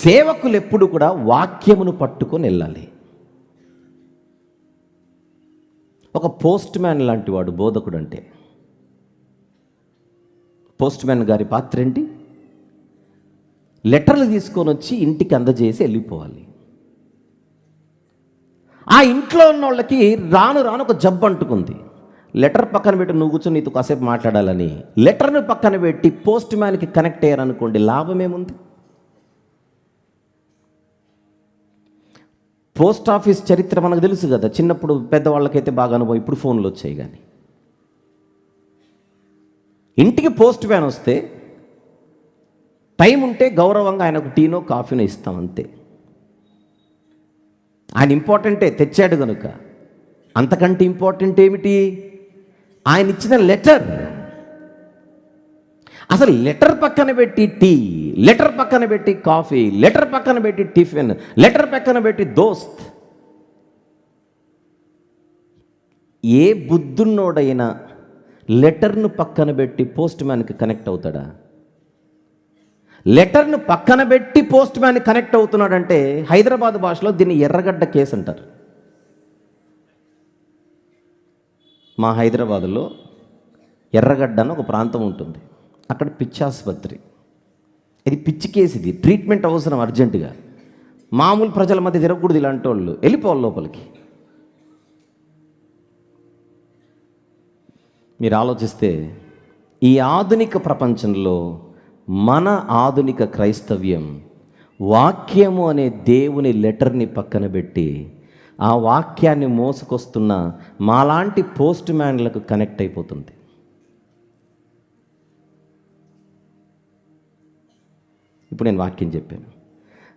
సేవకులు ఎప్పుడు కూడా వాక్యమును పట్టుకొని వెళ్ళాలి. ఒక పోస్ట్ మ్యాన్ లాంటి వాడు బోధకుడు అంటే. పోస్ట్ మ్యాన్ గారి పాత్ర ఏంటి? లెటర్లు తీసుకొని వచ్చి ఇంటికి అందజేసి వెళ్ళిపోవాలి. ఆ ఇంట్లో ఉన్న వాళ్ళకి రాను రాను ఒక జబ్బు అంటుకుంది. లెటర్ పక్కన పెట్టి నువ్వు కూర్చొని నీతో కాసేపు మాట్లాడాలని లెటర్ను పక్కన పెట్టి పోస్ట్ మ్యాన్కి కనెక్ట్ అయ్యారనుకోండి, లాభం ఏముంది? పోస్ట్ ఆఫీస్ చరిత్ర మనకు తెలుసు కదా. చిన్నప్పుడు పెద్దవాళ్ళకైతే బాగా అనుభవం, ఇప్పుడు ఫోన్లు వచ్చాయి. కానీ ఇంటికి పోస్ట్ మ్యాన్ వస్తే టైం ఉంటే గౌరవంగా ఆయనకు టీనో కాఫీనో ఇస్తాం అంతే. ఆయన ఇంపార్టెంటే, తెచ్చాడు కనుక. అంతకంటే ఇంపార్టెంట్ ఏమిటి? ఆయన ఇచ్చిన లెటర్. అసలు లెటర్ పక్కన పెట్టి టీ, లెటర్ పక్కన పెట్టి కాఫీ, లెటర్ పక్కన పెట్టి టిఫిన్, లెటర్ పక్కన పెట్టి దోస్త్. ఏ బుద్ధున్నోడైనా లెటర్ను పక్కన పెట్టి పోస్ట్ మ్యాన్కి కనెక్ట్ అవుతాడా? లెటర్ను పక్కన పెట్టి పోస్ట్ మ్యాన్ కనెక్ట్ అవుతున్నాడంటే హైదరాబాద్ భాషలో దీన్ని ఎర్రగడ్డ కేసు అంటారు. మా హైదరాబాదులో ఎర్రగడ్డ అని ఒక ప్రాంతం ఉంటుంది. అక్కడ పిచ్చి ఆసుపత్రి. ఇది పిచ్చి కేసు. ఇది ట్రీట్మెంట్ అవసరం అర్జెంటుగా. మామూలు ప్రజల మధ్య తిరగకూడదు. ఇలాంటి వాళ్ళు వెళ్ళిపోవాలి లోపలికి. మీరు ఆలోచిస్తే ఈ ఆధునిక ప్రపంచంలో మన ఆధునిక క్రైస్తవ్యం వాక్యము అనే దేవుని లెటర్ని పక్కన పెట్టి ఆ వాక్యాన్ని మోసుకొస్తున్న మాలాంటి పోస్ట్ మ్యాన్లకు కనెక్ట్ అయిపోతుంది. ఇప్పుడు నేను వాక్యం చెప్పాను,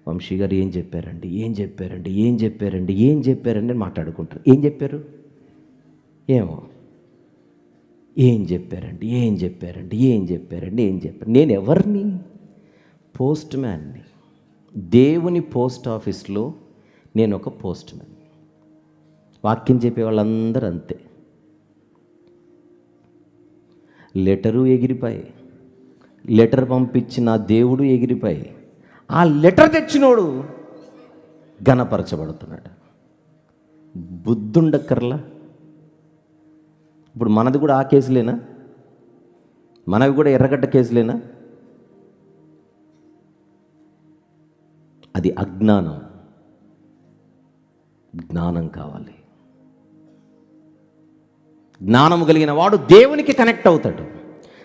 వంశీ గారు ఏం చెప్పారండి, ఏం చెప్పారండి, ఏం చెప్పారండి, ఏం చెప్పారండి అని మాట్లాడుకుంటారు. ఏం చెప్పారు? ఏమో. ఏం చెప్పారండి, ఏం చెప్పారండి, ఏం చెప్పారండి, ఏం చెప్పారు? నేను ఎవరిని? పోస్ట్ మ్యాన్ని. దేవుని పోస్ట్ ఆఫీస్లో నేను ఒక పోస్ట్ మ్యాన్. వాక్యం చెప్పే వాళ్ళందరూ అంతే. లెటరు ఎగిరిపోయి, లెటర్ పంపించిన దేవుడు ఎగిరిపోయి, ఆ లెటర్ తెచ్చినోడు ఘనపరచబడుతున్నాడు. బుద్ధుండక్కర్లా. ఇప్పుడు మనది కూడా ఆ కేసులేనా? మనవి కూడా ఎర్రగడ్డ కేసులేనా? అది అజ్ఞానం. జ్ఞానం కావాలి. జ్ఞానము కలిగిన వాడు దేవునికి కనెక్ట్ అవుతాడు.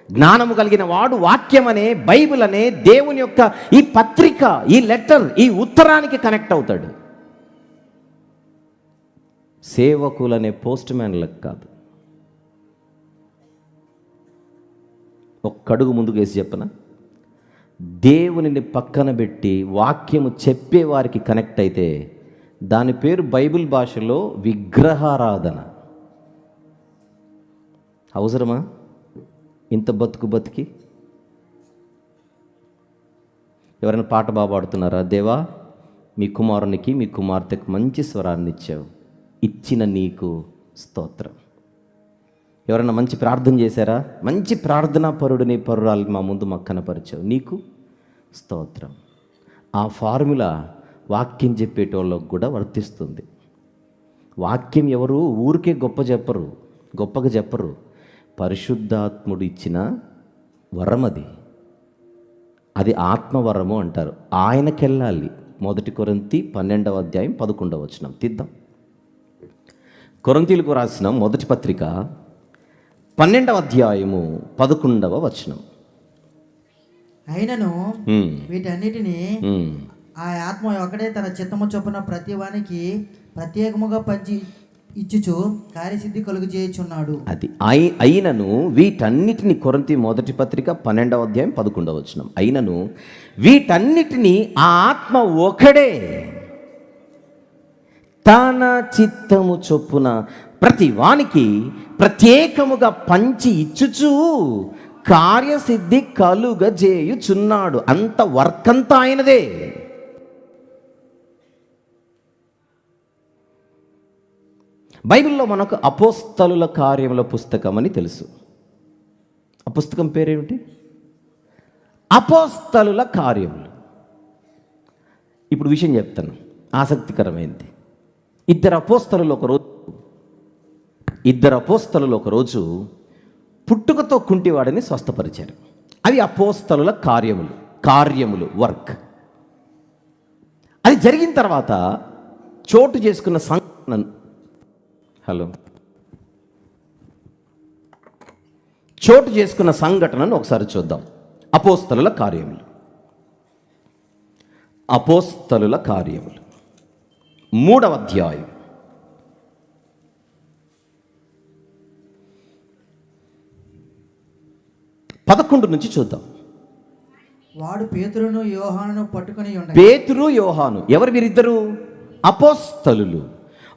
జ్ఞానము కలిగిన వాడు వాక్యం అనే, బైబిల్ అనే దేవుని యొక్క ఈ పత్రిక, ఈ లెటర్, ఈ ఉత్తరానికి కనెక్ట్ అవుతాడు. సేవకులనే పోస్ట్ మ్యాన్లకు కాదు. ఒక్కడుగు ముందుకు వేసి చెప్పనా, దేవునిని పక్కన పెట్టి వాక్యము చెప్పేవారికి కనెక్ట్ అయితే దాని పేరు బైబిల్ భాషలో విగ్రహారాధన. అవసరమా ఇంత బతికి? ఎవరైనా పాట బాగా పాడుతున్నారా? దేవా, మీ కుమారునికి, మీ కుమార్తెకు మంచి స్వరాన్ని ఇచ్చావు, ఇచ్చిన నీకు స్తోత్రం. ఎవరైనా మంచి ప్రార్థన చేశారా? మంచి ప్రార్థనా పరుడిని, పరురాలు మా ముందు మాకు కనపరిచావు, నీకు స్తోత్రం. ఆ ఫార్ములా వాక్యం చెప్పేటోళ్ళకు కూడా వర్తిస్తుంది. వాక్యం ఎవరు ఊరికే గొప్పగా చెప్పరు. పరిశుద్ధాత్ముడు ఇచ్చిన వరం అది ఆత్మవరము అంటారు. ఆయనకెళ్ళాలి. 1 కొరింథీ 12:11 తీద్దాం. కొరింథీయులకు రాసిన మొదటి పత్రిక 12:11. అయినను వీటన్నిటిని ఆ ఆత్మ ఒకడే తన చిత్తము చొప్పున ప్రతి వానికి ప్రత్యేకముగా పంచి ఇచ్చుచు కార్యసిద్ధి కలుగు చేయుచున్నాడు. అది అయినను వీటన్నిటిని, కొరింథీ మొదటి పత్రిక 12:11. అయినను వీటన్నిటిని ఆ ఆత్మ ఒకడే తన చిత్తము చొప్పున ప్రతి వానికి ప్రత్యేకముగా పంచి ఇచ్చుచు కార్యసిద్ధి కలుగజేయుచున్నాడు. అంత వర్క్ అంతా ఆయనదే. బైబిల్లో మనకు అపోస్తలుల కార్యముల పుస్తకం అని తెలుసు. ఆ పుస్తకం పేరేమిటి? అపోస్తలుల కార్యములు. ఇప్పుడు విషయం చెప్తాను, ఆసక్తికరమైనది. ఇద్దరు అపోస్తలులు ఒకరోజు పుట్టుకతో కుంటివాడిని స్వస్థపరిచారు. అవి అపోస్తలుల కార్యములు వర్క్. అది జరిగిన తర్వాత చోటు చేసుకున్న సంఘటనను ఒకసారి చూద్దాం. అపోస్తలుల కార్యములు 3వ అధ్యాయం 11 నుంచి చూద్దాం. వాడు పేతురును యోహానును పట్టుకొని ఉండగా, పేతురు యోహాను ఎవరు? వీరిద్దరు అపోస్తలులు.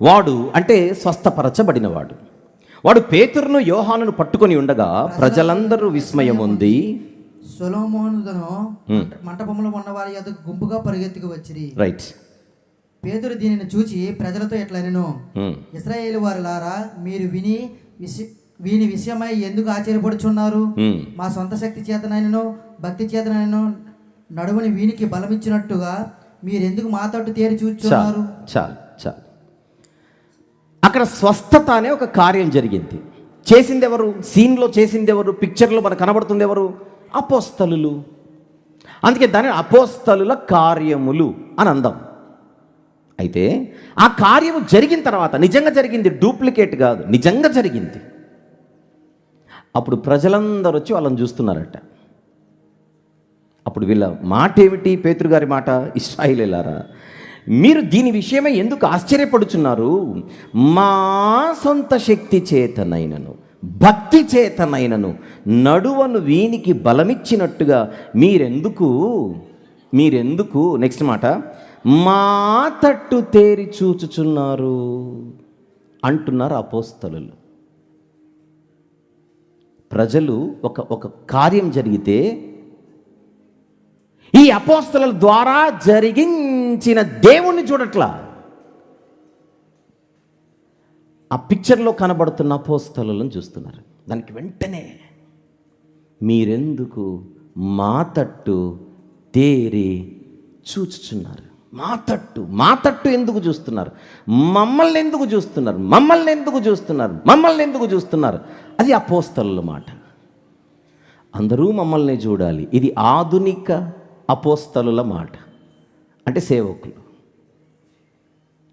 వాడు అంటే స్వస్థపరచబడినవాడు. వాడు పేతురును యోహానును పట్టుకొని ఉండగా ప్రజలందరూ విస్మయం ఉంది. సొలొమోనును మంటపంలో ఉన్న వారి యొద్దకు గుంపుగా పరిగెత్తుకు వచ్చిరి. రైట్. పేతురు దీనిని చూచి ప్రజలతో ఎట్లనెను, ఇశ్రాయేలు వారులారా, మీరు వీని విషయమై ఎందుకు ఆశ్చర్యపడుచున్నారు? మా సొంత శక్తి చేతనైనను భక్తి చేతనైనను నడుముని వీనికి బలమిచ్చినట్టుగా మీరెందుకు మా తట్టు తేరి చూచున్నారు? చాలు. అక్కడ స్వస్థత అనే ఒక కార్యం జరిగింది. చేసింది ఎవరు? సీన్లో చేసింది ఎవరు? పిక్చర్లో మనకు కనబడుతుంది ఎవరు? అపోస్తలులు. అందుకే దాని అపోస్తలుల కార్యములు అని అందాం. అయితే ఆ కార్యము జరిగిన తర్వాత నిజంగా జరిగింది, డూప్లికేట్ కాదు, నిజంగా జరిగింది. అప్పుడు ప్రజలందరూ వచ్చి వాళ్ళని చూస్తున్నారట. అప్పుడు వీళ్ళ మాట ఏమిటి? పేతురు గారి మాట, ఇశ్రాయేలీయులారా, మీరు దీని విషయమై ఎందుకు ఆశ్చర్యపడుచున్నారు? మా సొంత శక్తి చేతనైనను భక్తి చేతనైనను నడువను వీనికి బలమిచ్చినట్టుగా మీరెందుకు నెక్స్ట్ మాట, మా తట్టు తేరి చూచుచున్నారు అంటున్నారు అపోస్తలులు. ప్రజలు ఒక కార్యం జరిగితే ఈ అపోస్తలుల ద్వారా జరిగించిన దేవుణ్ణి చూడట్లా, ఆ పిక్చర్లో కనబడుతున్న అపోస్తలులను చూస్తున్నారు. దానికి వెంటనే మీరెందుకు మా తట్టు తేరి చూచుచున్నారు? మా తట్టు ఎందుకు చూస్తున్నారు? మమ్మల్ని ఎందుకు చూస్తున్నారు? అది అపోస్తలుల మాట. అందరూ మమ్మల్ని చూడాలి. ఇది ఆధునిక అపోస్తలుల మాట. అంటే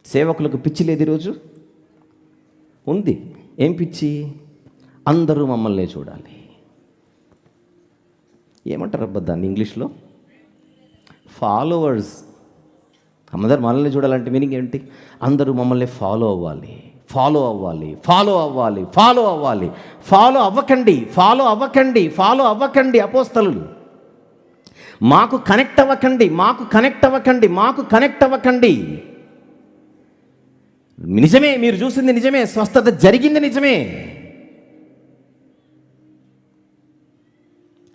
సేవకులకు పిచ్చి లేదు ఈరోజు. ఉంది. ఏం పిచ్చి? అందరూ మమ్మల్ని చూడాలి. ఏమంటారు అబ్బా దాన్ని ఇంగ్లీష్లో? ఫాలోవర్స్. అందరూ మనల్ని చూడాలంటే మీనింగ్ ఏంటి? అందరూ మమ్మల్ని ఫాలో అవ్వాలి. ఫాలో అవ్వకండి అపోస్తలులు. మాకు కనెక్ట్ అవ్వకండి. నిజమే, మీరు చూసింది నిజమే, స్వస్థత జరిగింది నిజమే,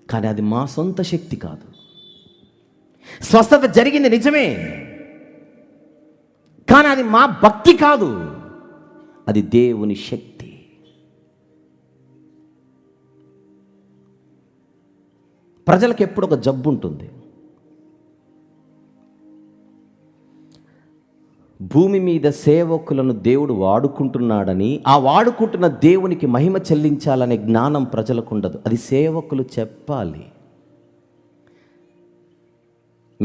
కానీ అది మా సొంత శక్తి కాదు. స్వస్థత జరిగింది నిజమే, కానీ అది మా భక్తి కాదు, అది దేవుని శక్తి. ప్రజలకు ఎప్పుడు ఒక జబ్బు ఉంటుంది. భూమి మీద సేవకులను దేవుడు వాడుకుంటున్నాడని, ఆ వాడుకుంటున్న దేవునికి మహిమ చెల్లించాలనే జ్ఞానం ప్రజలకు ఉండదు. అది సేవకులు చెప్పాలి.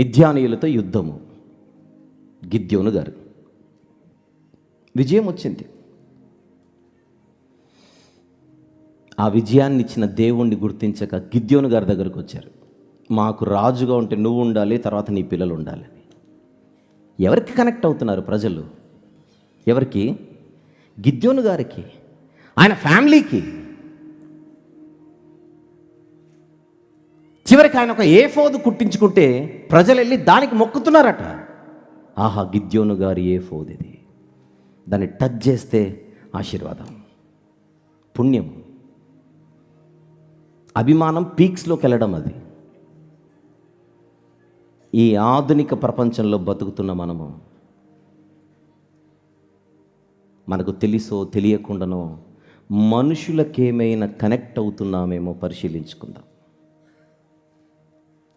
మిద్యానీయులతో యుద్ధము, గిద్యోను గారు విజయం వచ్చింది. ఆ విజయాన్ని ఇచ్చిన దేవుణ్ణి గుర్తించక గిద్యోను గారి దగ్గరకు వచ్చారు. మాకు రాజుగా ఉంటే నువ్వు ఉండాలి, తర్వాత నీ పిల్లలు ఉండాలి. ఎవరికి కనెక్ట్ అవుతున్నారు ప్రజలు? ఎవరికి? గిద్యోను గారికి, ఆయన ఫ్యామిలీకి. చివరికి ఆయన ఒక ఏఫోదు కుట్టించుకుంటే ప్రజలు వెళ్ళి దానికి మొక్కుతున్నారట. ఆహా, గిద్యోను గారి ఏఫోదు ఇది, దాన్ని టచ్ చేస్తే ఆశీర్వాదం, పుణ్యం, అభిమానం పీక్స్లోకి వెళ్ళడం. అది ఈ ఆధునిక ప్రపంచంలో బతుకుతున్న మనకు తెలుసో తెలియకుండానో మనుషులకేమైనా కనెక్ట్ అవుతున్నామేమో పరిశీలించుకుందాం.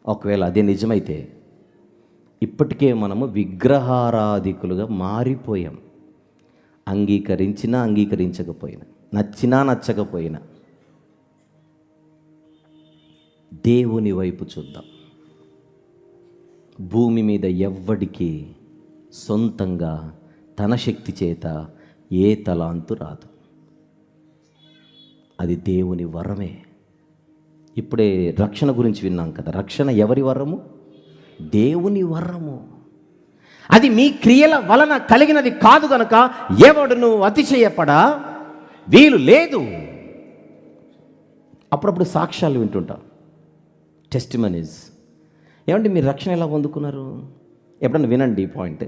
ఒకవేళ అదే నిజమైతే ఇప్పటికే మనము విగ్రహారాధికులుగా మారిపోయాం. అంగీకరించినా అంగీకరించకపోయినా, నచ్చినా నచ్చకపోయినా దేవుని వైపు చూద్దాం. భూమి మీద ఎవ్వడికి సొంతంగా తన శక్తి చేత ఏ తలాంతు రాదు. అది దేవుని వరమే. ఇప్పుడే రక్షణ గురించి విన్నాం కదా. రక్షణ ఎవరి వరము? దేవుని వరము. అది మీ క్రియల వలన కలిగినది కాదు గనుక ఎవడును అతిశయపడా వీలు లేదు. అప్పుడప్పుడు సాక్ష్యాలు వింటుంటాం, టెస్టిమనీస్. ఏమంటే మీరు రక్షణ ఎలా పొందుకున్నారు? ఎప్పుడన్నా వినండి ఈ పాయింట్.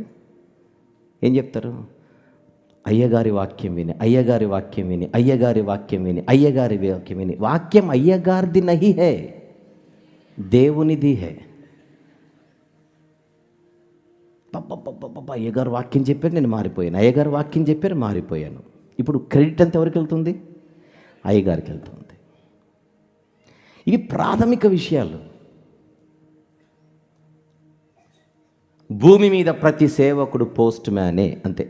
ఏం చెప్తారు? అయ్యగారి వాక్యం విని, అయ్యగారి వాక్యం విని, అయ్యగారి వాక్యం విని, అయ్యగారి వాక్యం విని. వాక్యం అయ్యగారిది నహి హే, దేవునిది హే. అయ్యగారు వాక్యం చెప్పారు, నేను మారిపోయాను. అయ్యగారు వాక్యం చెప్పారు, మారిపోయాను. ఇప్పుడు క్రెడిట్ అంతా ఎవరికి వెళ్తుంది? అయ్యగారికి వెళ్తుంది. ఇవి ప్రాథమిక విషయాలు. భూమి మీద ప్రతి సేవకుడు పోస్ట్ మ్యానే, అంతే.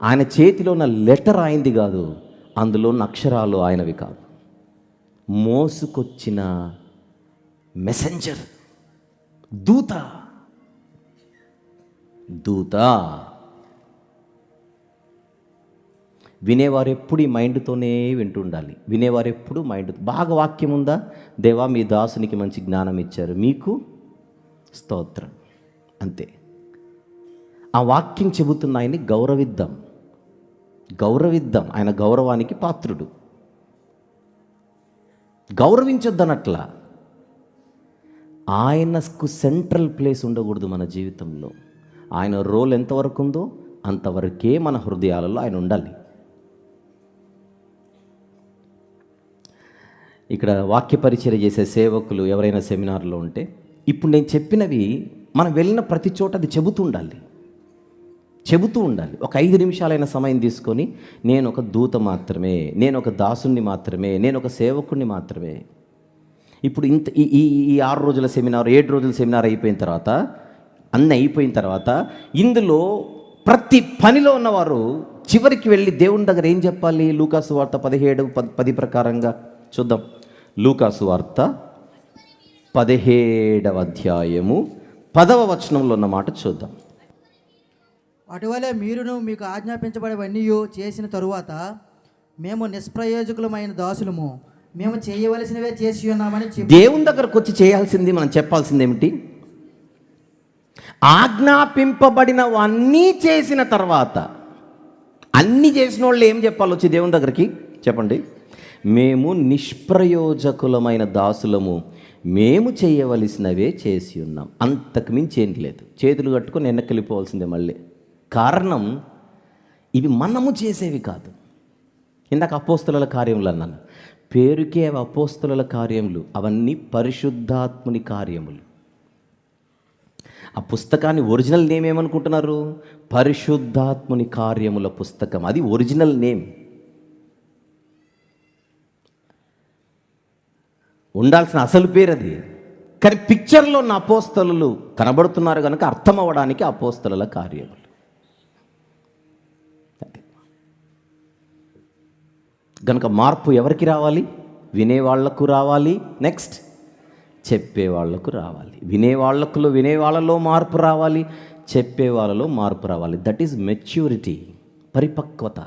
ఆయన చేతిలో ఉన్న లెటర్ ఆయనది కాదు, అందులో ఉన్న అక్షరాలు ఆయనవి కాదు. మోసుకొచ్చిన మెసెంజర్, దూత. వినేవారు ఎప్పుడు ఈ మైండ్తోనే వింటూ ఉండాలి. వినేవారు ఎప్పుడు మైండ్ బాగా వాక్యం ఉందా? దేవా మీ దాసునికి మంచి జ్ఞానం ఇచ్చారు, మీకు స్తోత్రం, అంతే. ఆ వాక్యం చెబుతున్న ఆయన్ని గౌరవిద్దాం. ఆయన గౌరవానికి పాత్రుడు. గౌరవించొద్దనట్లా. ఆయనకు సెంట్రల్ ప్లేస్ ఉండకూడదు మన జీవితంలో. ఆయన రోల్ ఎంతవరకు ఉందో అంతవరకే మన హృదయాలలో ఆయన ఉండాలి. ఇక్కడ వాక్య పరిచర్య చేసే సేవకులు ఎవరైనా సెమినార్లో ఉంటే, ఇప్పుడు నేను చెప్పినవి మనం వెళ్ళిన ప్రతి చోట అది చెబుతూ ఉండాలి. ఒక 5 నిమిషాలైన సమయం తీసుకొని, నేను ఒక దూత మాత్రమే, నేను ఒక దాసుని మాత్రమే, నేను ఒక సేవకుడిని మాత్రమే. ఇప్పుడు ఈ 6 రోజుల సెమినార్, 7 రోజుల సెమినార్ అయిపోయిన తర్వాత, అన్నీ అయిపోయిన తర్వాత, ఇందులో ప్రతి పనిలో ఉన్నవారు చివరికి వెళ్ళి దేవుని దగ్గర ఏం చెప్పాలి? లూకాసు వార్త 17:10 ప్రకారంగా చూద్దాం. లూకాసు వార్త 17వ అధ్యాయము 10వ వచనంలో ఉన్న మాట చూద్దాం. అటువలే మీరును మీకు ఆజ్ఞాపించబడేవన్నీ చేసిన తరువాత, మేము నిష్ప్రయోజకులమైన దాసులము, మేము చేయవలసినవే చేసి ఉన్నామని చెప్పి. దేవుని దగ్గరకు వచ్చి చేయాల్సింది, మనం చెప్పాల్సింది ఏమిటి? ఆజ్ఞాపింపబడినవన్నీ చేసిన తర్వాత, అన్నీ చేసిన వాళ్ళు ఏం చెప్పాలి వచ్చి దేవుని దగ్గరికి? చెప్పండి. మేము నిష్ప్రయోజకులమైన దాసులము, మేము చేయవలసినవే చేసి ఉన్నాం, అంతకు మించి ఏం లేదు. చేతులు కట్టుకొని వెనక్కి మళ్ళీ. కారణం, ఇవి మనము చేసేవి కాదు. ఇందాక అపోస్తలుల కార్యములు అన్నాను. పేరుకే అవి అపోస్తలుల కార్యములు, అవన్నీ పరిశుద్ధాత్ముని కార్యములు. ఆ పుస్తకాన్ని ఒరిజినల్ నేమ్ ఏమనుకుంటున్నారు? పరిశుద్ధాత్ముని కార్యముల పుస్తకం. అది ఒరిజినల్ నేమ్. ఉండాల్సిన అసలు పేరు అది. కానీ పిక్చర్లో ఉన్న అపోస్తలులు కనబడుతున్నారు కనుక అర్థం అవ్వడానికి అపోస్తలుల కార్యములు. కనుక మార్పు ఎవరికి రావాలి? వినేవాళ్లకు రావాలి. నెక్స్ట్ చెప్పేవాళ్లకు రావాలి. వినేవాళ్ళలో మార్పు రావాలి, చెప్పే వాళ్ళలో మార్పు రావాలి. దట్ ఈజ్ మెచ్యూరిటీ, పరిపక్వత.